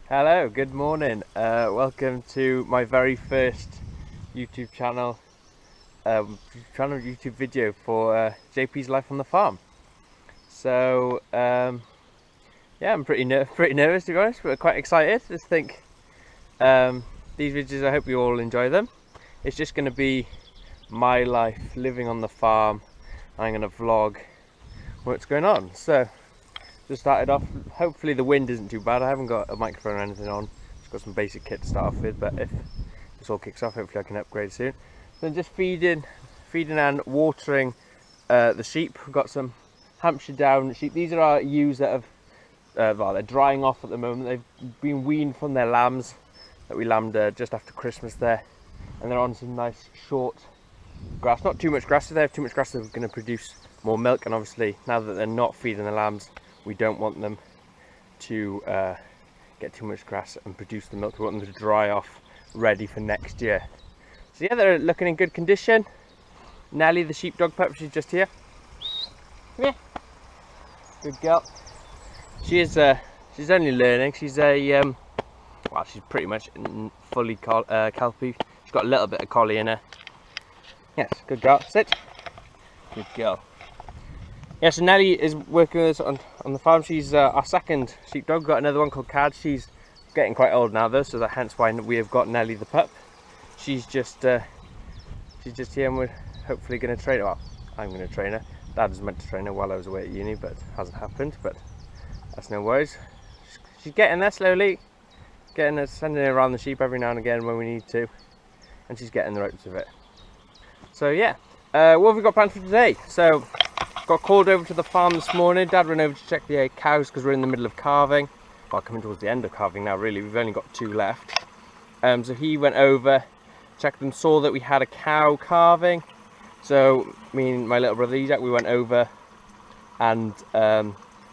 Hello, good morning. Welcome to my very first YouTube channel, YouTube video for JP's Life on the Farm. So yeah, I'm pretty nervous to be honest, but quite excited. Just think these videos, I hope you all enjoy them. It's just going to be my life living on the farm. I'm going to vlog what's going on. So just started off, hopefully the wind isn't too bad. I haven't got a microphone or anything on, just got some basic kit to start off with, but if this all kicks off, hopefully I can upgrade soon. Then just feeding and watering the sheep. We've got some Hampshire Down sheep. These are our ewes that have, well, they're drying off at the moment. They've been weaned from their lambs that we lambed just after Christmas there, and they're on some nice short grass. Not too much grass. If they have too much grass, they're going to produce more milk, and obviously now that they're not feeding the lambs, we don't want them to get too much grass and produce the milk. We want them to dry off, ready for next year. So yeah, they're looking in good condition. Nelly, the sheepdog pup, she's just here. Yeah, good girl. She is. She's only learning. She's a well, she's pretty much fully Kelpie. She's got a little bit of collie in her. Yes, good girl. Sit. Good girl. Yeah, so Nelly is working with us on the farm. She's our second sheepdog. We've got another one called Cad. She's getting quite old now though, so that hence why we have got Nelly the pup. She's just here, and we're hopefully going to train her. Well, I'm going to train her. Dad was meant to train her while I was away at uni, but it hasn't happened. But that's no worries. She's getting there slowly, sending her around the sheep every now and again when we need to, and she's getting the ropes of it. So yeah, what have we got planned for today? So got called over to the farm this morning. Dad ran over to check the cows because we're in the middle of calving. Well, coming towards the end of calving now really. We've only got 2 left. So he went over, checked them, saw that we had a cow calving. So me and my little brother Isaac, we went over and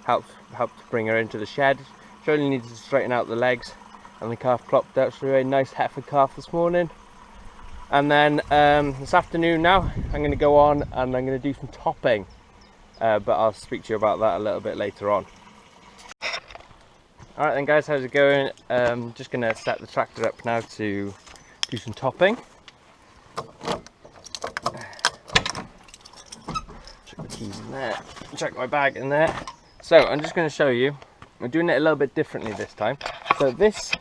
helped bring her into the shed. She only needed to straighten out the legs, and the calf plopped out. So a nice Hereford calf this morning. And then this afternoon now, I'm going to go on and I'm going to do some topping. But I'll speak to you about that a little bit later on. Alright then guys, how's it going? Just going to set the tractor up now to do some topping. Check the keys in there, check my bag in there. So I'm just going to show you, we're doing it a little bit differently this time. So this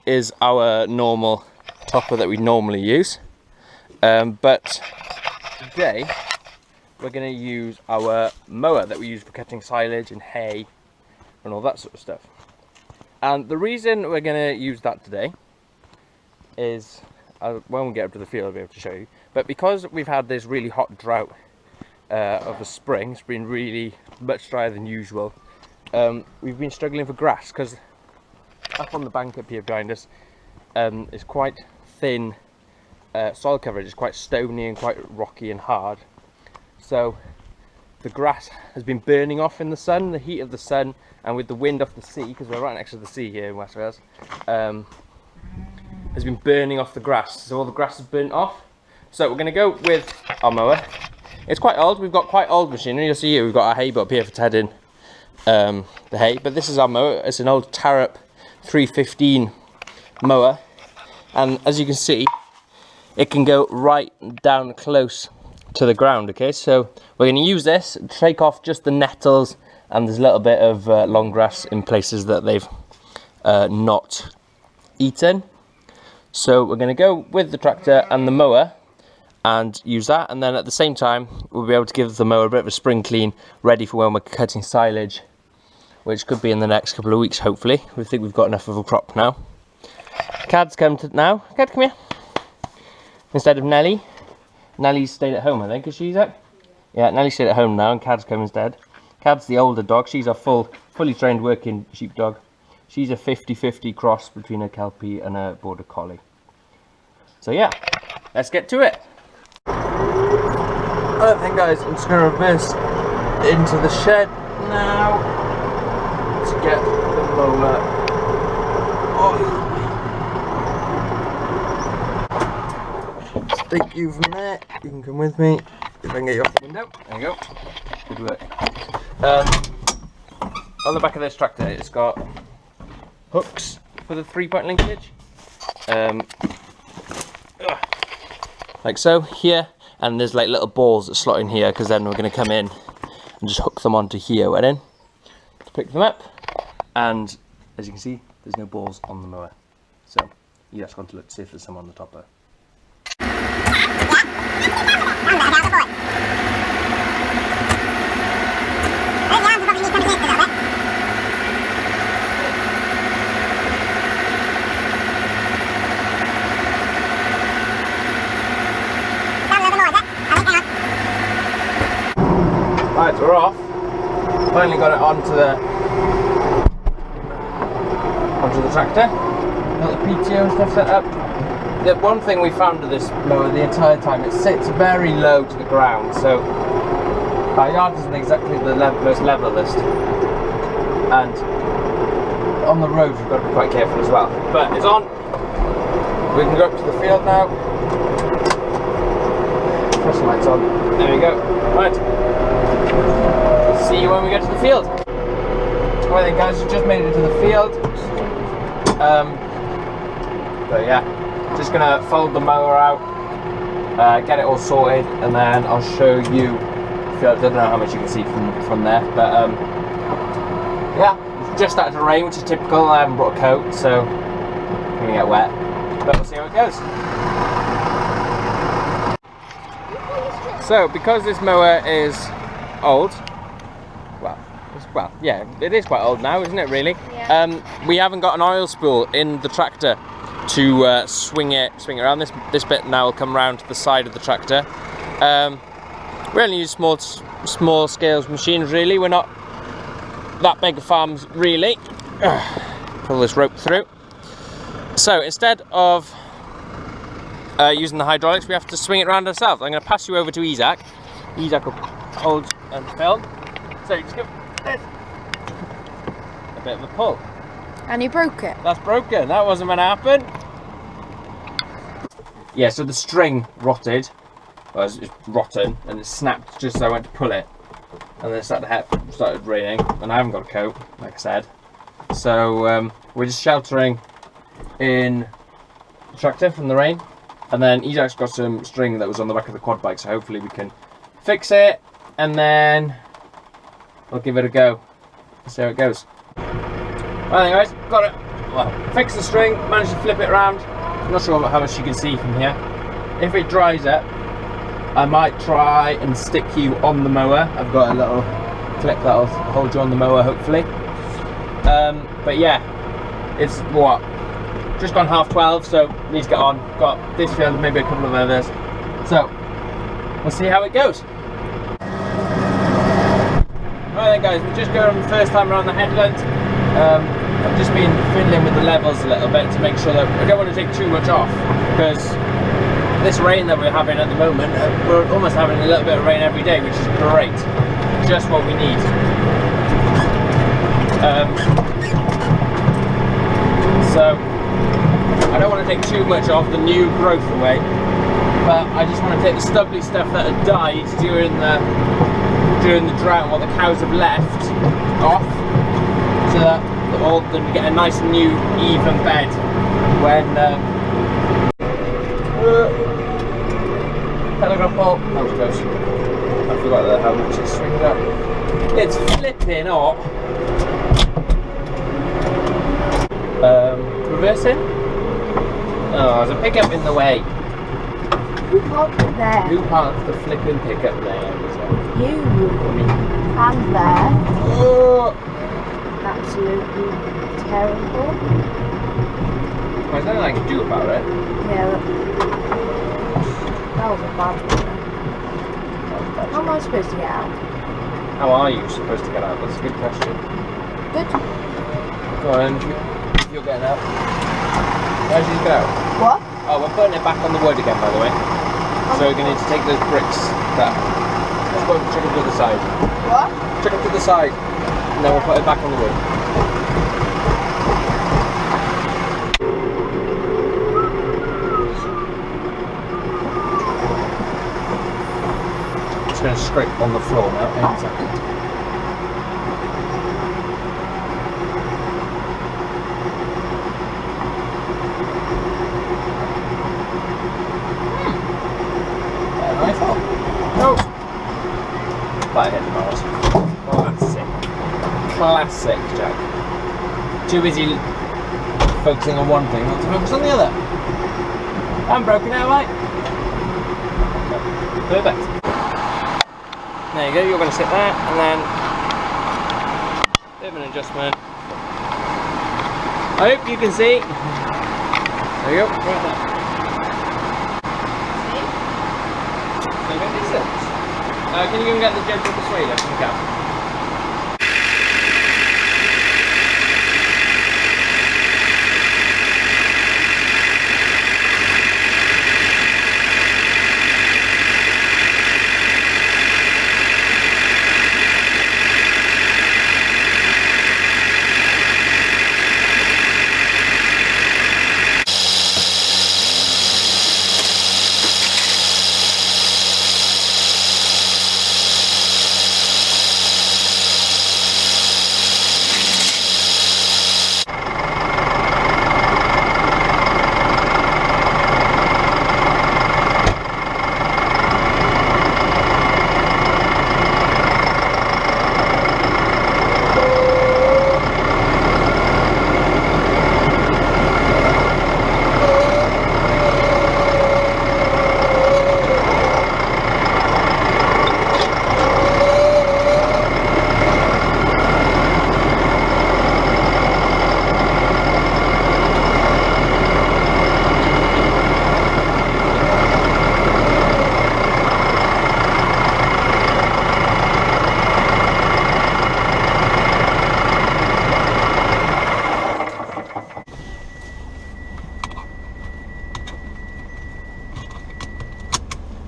is our normal topper that we normally use. But today, we're going to use our mower that we use for cutting silage and hay and all that sort of stuff. And the reason we're going to use that today is, when we get up to the field I'll be able to show you, but because we've had this really hot drought of a spring, it's been really much drier than usual, we've been struggling for grass because up on the bank up here behind us is quite thin soil coverage. It's quite stony and quite rocky and hard. So the grass has been burning off in the sun, the heat of the sun, and with the wind off the sea, because we're right next to the sea here in West Wales, has been burning off the grass. So all the grass is burnt off. So we're going to go with our mower. It's quite old. We've got quite old machinery. You'll see here we've got our hay up here for tedding the hay. But this is our mower. It's an old Tarup 315 mower. And as you can see, it can go right down close to the ground. Okay, so we're going to use this, take off just the nettles, and there's a little bit of long grass in places that they've not eaten. So we're going to go with the tractor and the mower and use that, and then at the same time we'll be able to give the mower a bit of a spring clean, ready for when we're cutting silage, which could be in the next couple of weeks hopefully. We think we've got enough of a crop now. Cad's come to now. Cad, come here. Instead of Nelly. Nelly's stayed at home, I think, is she, Isaac? Yeah, Nelly stayed at home now, and Cad's come instead. Cad's the older dog. She's a fully trained working sheepdog. She's a 50-50 cross between a Kelpie and a Border Collie. So yeah, let's get to it. Alright then guys, I'm just going to reverse into the shed now to get the mower on. Thank you from there. You can come with me if I can get you off the window. There you go. Good work. On the back of this tractor, it's got hooks with a 3-point linkage. Like so, here, and there's like little balls that slot in here, because then we're going to come in and just hook them onto here, right in, to pick them up. And as you can see, there's no balls on the mower. So you just want to look to see if there's some on the topper. Right, so we're off. Finally got it onto the tractor. Got the PTO and stuff set up. The one thing we found with this mower the entire time, it sits very low to the ground, so our yard isn't exactly the most levelest, and on the road we've got to be quite careful as well. But it's on. We can go up to the field now. Press the lights on. There we go. Right. See you when we get to the field. Right then guys, we just made it to the field. But yeah, just gonna fold the mower out, get it all sorted, and then I'll show you the field. I don't know how much you can see from there, but yeah, it's just started to rain, which is typical. I haven't brought a coat, so I'm gonna get wet, but we'll see how it goes. So because this mower is old, well, yeah, it is quite old now, isn't it, really? Yeah. We haven't got an oil spool in the tractor to swing it around. This bit now will come around to the side of the tractor. We only use small scale machines, really. We're not that big farms, really. Pull this rope through. So instead of using the hydraulics, we have to swing it around ourselves. I'm going to pass you over to Isaac. Isaac will hold and film. So just give this a bit of a pull. And you broke it. That's broken. That wasn't going to happen. Yeah, so the string rotted. Well, it's rotten, and it snapped just as I went to pull it. And then it started raining, and I haven't got a coat, like I said. So we're just sheltering in the tractor from the rain. And then Isaac's got some string that was on the back of the quad bike, so hopefully we can fix it, and then I'll give it a go. See how it goes. Right then guys, got it. Well, fixed the string, managed to flip it around. I'm not sure how much you can see from here. If it dries up, I might try and stick you on the mower. I've got a little clip that'll hold you on the mower, hopefully. But yeah, it's what? Just gone 12:30, so need to get on. Got this field, maybe a couple of others. So we'll see how it goes. Right then guys, we're just going the first time around the headland. I've just been fiddling with the levels a little bit to make sure that I don't want to take too much off, because this rain that we're having at the moment, we're almost having a little bit of rain every day, which is great. Just what we need. So I don't want to take too much off the new growth away, but I just want to take the stubbly stuff that had died during the drought, what the cows have left, off, so that we get a nice new even bed when telegraph pole. That was close. I forgot how much it's swinging up. It's flipping hot. Reversing. Oh, there's a pickup in the way. Who parked it there? Who parked the flipping pickup there? You. And there. Oh. Absolutely terrible. Well, there's nothing I can do about it. Yeah, that was a bad one. How am I supposed to get out? How are you supposed to get out? That's a good question. Good. Go on, you're getting out. Where's you go? What? Oh, we're putting it back on the wood again, by the way. So we're going to need to take those bricks back. Let's go check it to the side. What? Check it to the side. And then we'll put it back on the wood. Just going to scrape on the floor now. In a second. too busy focusing on one thing, not to focus on the other. I'm broken now, right? Perfect. There you go, you're going to sit there, and then bit of an adjustment. I hope you can see. There you go, right there. See? Look at this. Can you go and get the gentle persuader from the cab?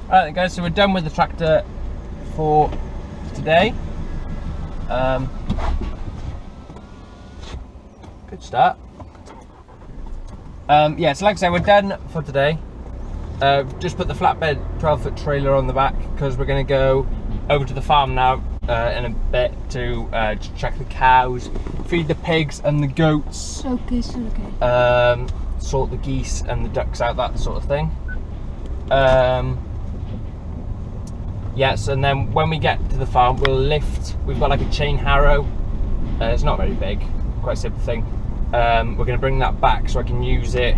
Alright guys, so we're done with the tractor for today. Good start. Yeah, so like I said, we're done for today. Just put the flatbed 12-foot trailer on the back because we're going to go over to the farm now in a bit to check the cows, feed the pigs and the goats. Okay, so okay. Sort the geese and the ducks out, that sort of thing. Yes, and then when we get to the farm, we'll lift. We've got like a chain harrow. It's not very big, quite a simple thing. We're going to bring that back so I can use it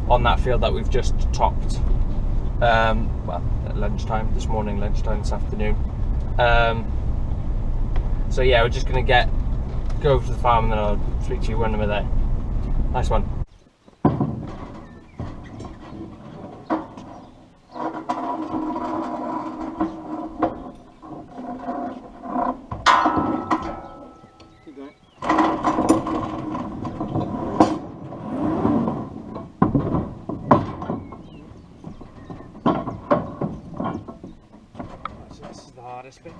on that field that we've just topped. Well, at lunchtime this morning, lunchtime this afternoon. So yeah, we're just going to go over to the farm and then I'll speak to you when we're there. Nice one. Hardest bit.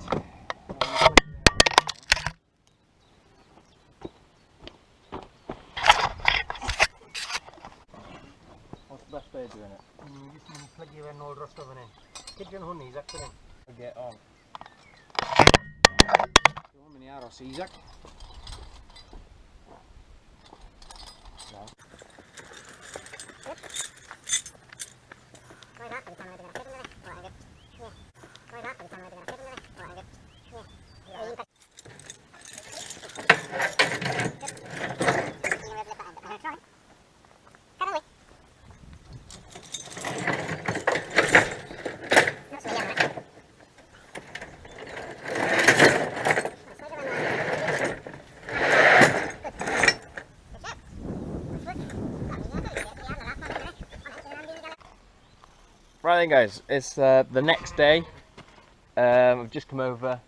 What's the best way of doing it? You just plug your old rust oven in. Get your honey, Isaac, put in. Get on. How many arrows, Isaac? Right then guys, it's the next day. I've just come over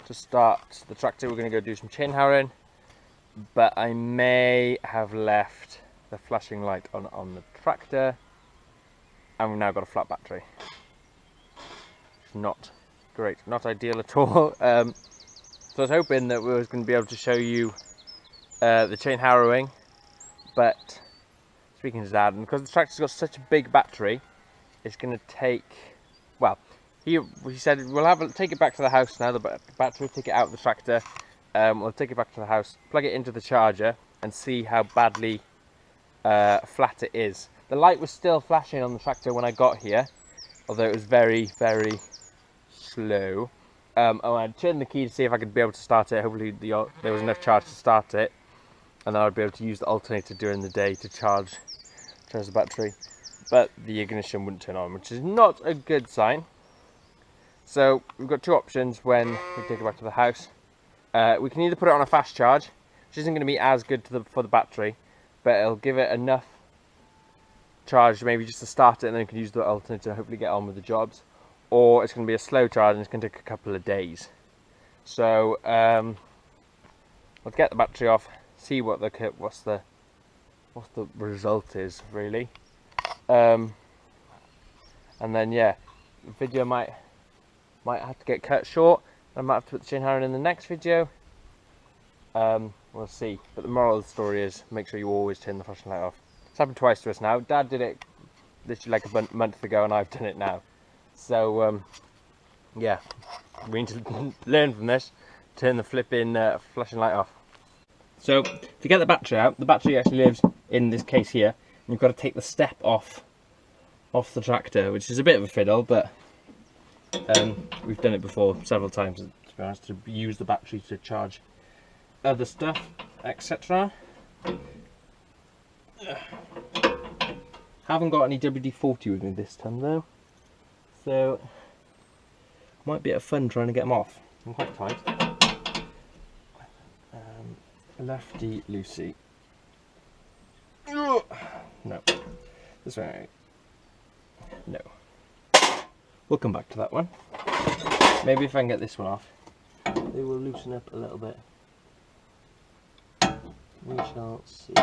to start the tractor. We're going to go do some chain harrowing, but I may have left the flashing light on the tractor, and we've now got a flat battery. It's not great, not ideal at all. So I was hoping that we was going to be able to show you the chain harrowing, but speaking to Dad, and because the tractor's got such a big battery, it's going to take, well, he said we'll take it back to the house now, the battery, take it out of the tractor, we'll take it back to the house, plug it into the charger and see how badly flat it is. The light was still flashing on the tractor when I got here, although it was very, very slow. I turned the key to see if I could be able to start it. Hopefully there was enough charge to start it. and I'll be able to use the alternator during the day to charge the battery, but the ignition wouldn't turn on, which is not a good sign. So we've got two options when we take it back to the house. We can either put it on a fast charge, which isn't going to be as good for the battery, but it'll give it enough charge maybe just to start it, and then you can use the alternator to hopefully get on with the jobs. Or it's going to be a slow charge and it's going to take a couple of days. So let's get the battery off, see what the result is really, and then yeah, the video might have to get cut short. I might have to put the chain harrow in the next video. We'll see. But the moral of the story is make sure you always turn the flashing light off. It's happened twice to us now. Dad did it literally like a month ago, and I've done it now. So yeah, we need to learn from this. Turn the flipping flashing light off. So to get the battery out, the battery actually lives in this case here, and you've got to take the step off the tractor, which is a bit of a fiddle, but we've done it before several times, to be honest, to use the battery to charge other stuff, etc. Haven't got any WD-40 with me this time though, so might be a bit of fun trying to get them off. I'm quite tight. Lefty loosey. No, this way. No. We'll come back to that one. Maybe if I can get this one off, they will loosen up a little bit. We shall see.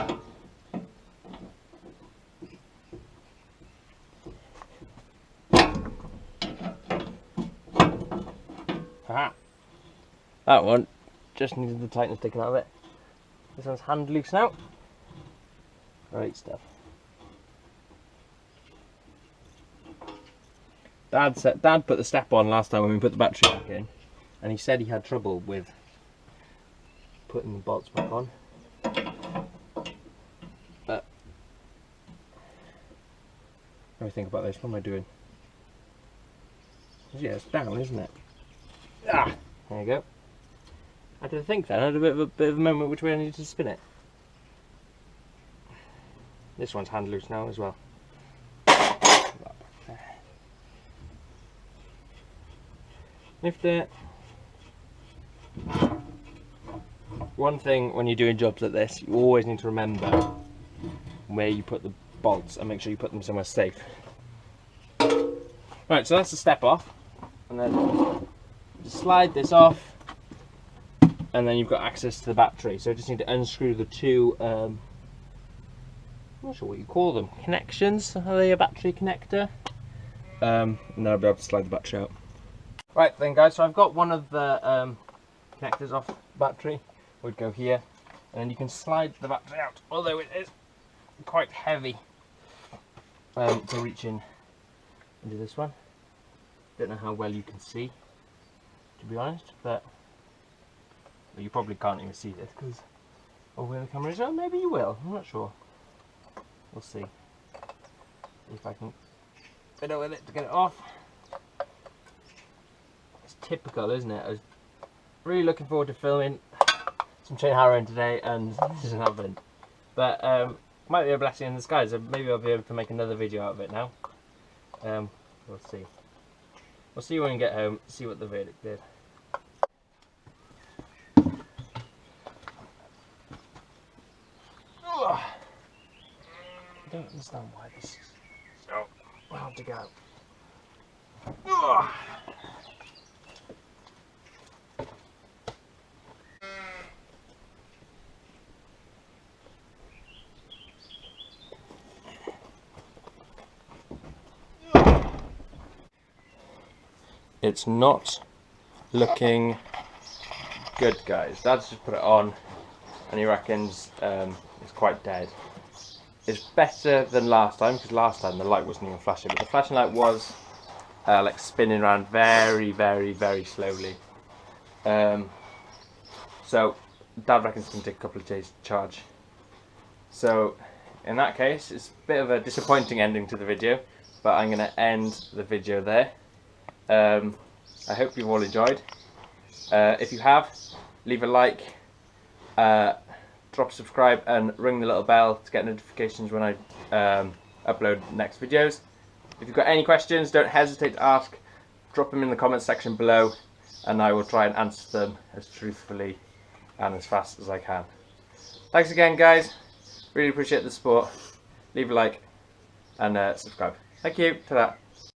Aha! That one just needed the tightness taken out of it. This one's hand loose now. Great stuff. Dad put the step on last time when we put the battery back in, and he said he had trouble with putting the bolts back on. But what do you think about this? What am I doing? Yeah, it's down, isn't it? Ah, there you go. I had to think then. I had a bit of a moment which way I needed to spin it. This one's hand loose now as well. Lift it. One thing when you're doing jobs like this, you always need to remember where you put the bolts and make sure you put them somewhere safe. Right, so that's the step off, and then just slide this off, and then you've got access to the battery. So I just need to unscrew the two, I'm not sure what you call them, connections. Are they a battery connector? And then I'll be able to slide the battery out. Right then guys, so I've got one of the connectors off the battery. Would go here, and then you can slide the battery out, although it is quite heavy to reach into this one. Don't know how well you can see, to be honest, but well, you probably can't even see this because of where the camera is. Oh, maybe you will, I'm not sure. We'll see if I can fiddle with it to get it off. It's typical, isn't it? I was really looking forward to filming some chain harrowing today, and this isn't happening. But might be a blessing in disguise. So maybe I'll be able to make another video out of it now. We'll see. We'll see when we get home, see what the verdict did. I don't understand why this is so hard to go. It's not looking good, guys. Dad's just put it on and he reckons it's quite dead. It's better than last time, because last time the light wasn't even flashing, but the flashing light was like spinning around very, very, very slowly. So Dad reckons it's going to take a couple of days to charge. So in that case, it's a bit of a disappointing ending to the video, but I'm going to end the video there. I hope you've all enjoyed. If you have, leave a like, drop a subscribe and ring the little bell to get notifications when I upload next videos. If you've got any questions, don't hesitate to ask. Drop them in the comments section below and I will try and answer them as truthfully and as fast as I can. Thanks again, guys. Really appreciate the support. Leave a like and subscribe. Thank you. Ta-da.